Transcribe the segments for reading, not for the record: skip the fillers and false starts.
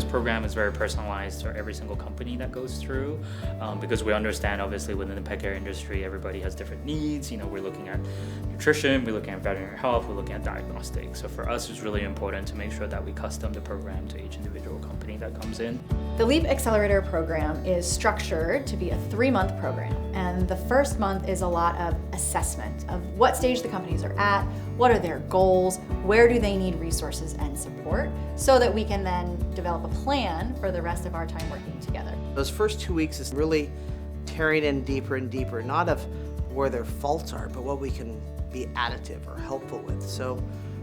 this program is very personalized for every single company that goes through, because we understand obviously within the pet care industry, everybody has different needs. We're looking at nutrition, we're looking at veterinary health, we're looking at diagnostics. So for us, it's really important to make sure that we custom the program to each individual company that comes in. The LEAP Accelerator program is structured to be a 3-month program, and the first month is a lot of assessment of what stage the companies are at, what are their goals, where do they need resources and support, so that we can then develop a plan for the rest of our time working together. Those first 2 weeks is really tearing in deeper and deeper, not of where their faults are, but what we can be additive or helpful with. So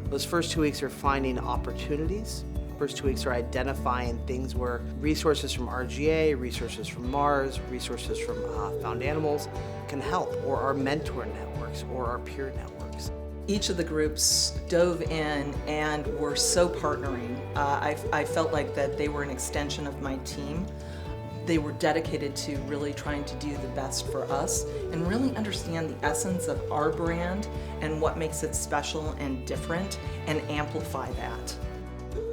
those first 2 weeks are finding opportunities. First 2 weeks are identifying things where resources from RGA, resources from Mars, resources from Found Animals can help, or our mentor networks, or our peer networks. Each of the groups dove in and were so partnering. I felt like that they were an extension of my team. They were dedicated to really trying to do the best for us and really understand the essence of our brand and what makes it special and different, and amplify that.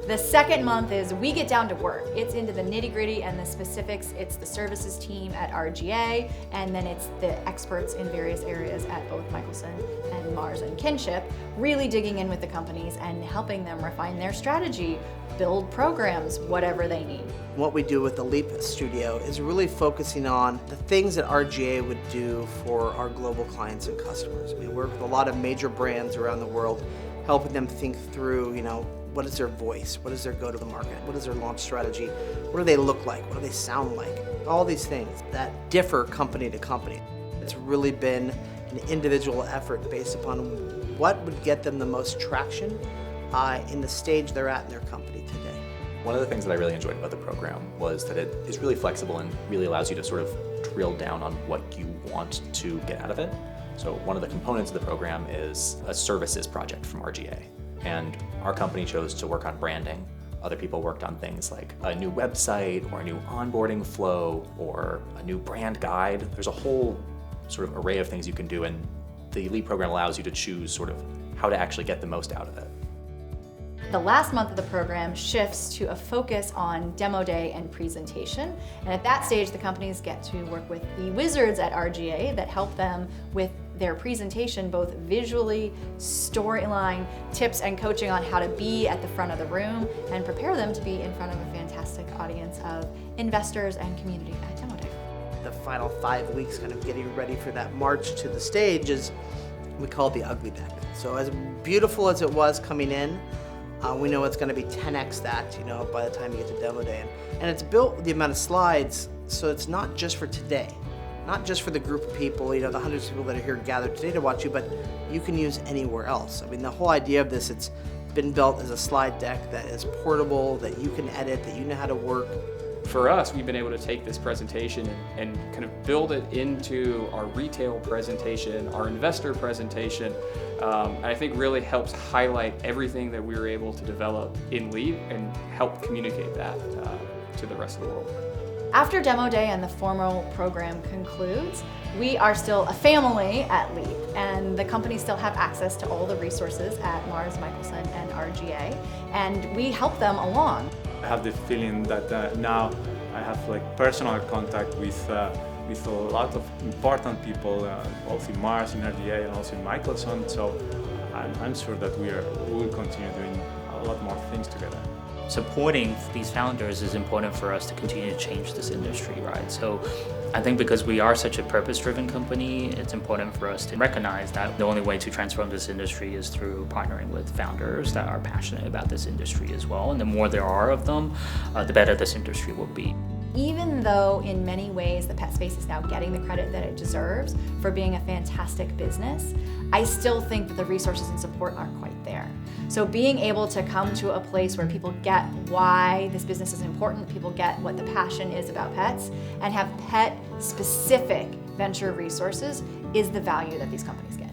The second month is we get down to work. It's into the nitty-gritty and the specifics. It's the services team at RGA, and then it's the experts in various areas at both Michelson and Mars and Kinship, really digging in with the companies and helping them refine their strategy, build programs, whatever they need. What we do with the LEAP Studio is really focusing on the things that RGA would do for our global clients and customers. We work with a lot of major brands around the world, helping them think through, what is their voice? What is their go-to-the-market? What is their launch strategy? What do they look like? What do they sound like? All these things that differ company to company. It's really been an individual effort based upon what would get them the most traction in the stage they're at in their company today. One of the things that I really enjoyed about the program was that it is really flexible and really allows you to sort of drill down on what you want to get out of it. So one of the components of the program is a services project from RGA. And our company chose to work on branding. Other people worked on things like a new website or a new onboarding flow or a new brand guide. There's a whole sort of array of things you can do, and the LEAP program allows you to choose sort of how to actually get the most out of it. The last month of the program shifts to a focus on demo day and presentation. And at that stage, the companies get to work with the wizards at RGA that help them with their presentation, both visually, storyline, tips and coaching on how to be at the front of the room and prepare them to be in front of a fantastic audience of investors and community at Demo Day. The final 5 weeks kind of getting ready for that march to the stage is, we call it the ugly deck. So as beautiful as it was coming in, we know it's going to be 10x that, by the time you get to Demo Day. And it's built with the amount of slides, so it's not just for today. Not just for the group of people, the hundreds of people that are here gathered today to watch you, but you can use anywhere else. I mean, the whole idea of this, it's been built as a slide deck that is portable, that you can edit, that you know how to work. For us, we've been able to take this presentation and kind of build it into our retail presentation, our investor presentation, and I think really helps highlight everything that we were able to develop in LEAP and help communicate that to the rest of the world. After Demo Day and the formal program concludes, we are still a family at LEAP, and the companies still have access to all the resources at Mars, Michelson, and RGA, and we help them along. I have the feeling that now I have personal contact with a lot of important people, both in Mars, in RGA, and also in Michelson. So I'm sure that we will continue doing a lot more things together. Supporting these founders is important for us to continue to change this industry, right? So I think because we are such a purpose-driven company, it's important for us to recognize that the only way to transform this industry is through partnering with founders that are passionate about this industry as well. And the more there are of them, the better this industry will be. Even though in many ways the pet space is now getting the credit that it deserves for being a fantastic business, I still think that the resources and support aren't quite there. So being able to come to a place where people get why this business is important, people get what the passion is about pets, and have pet-specific venture resources is the value that these companies get.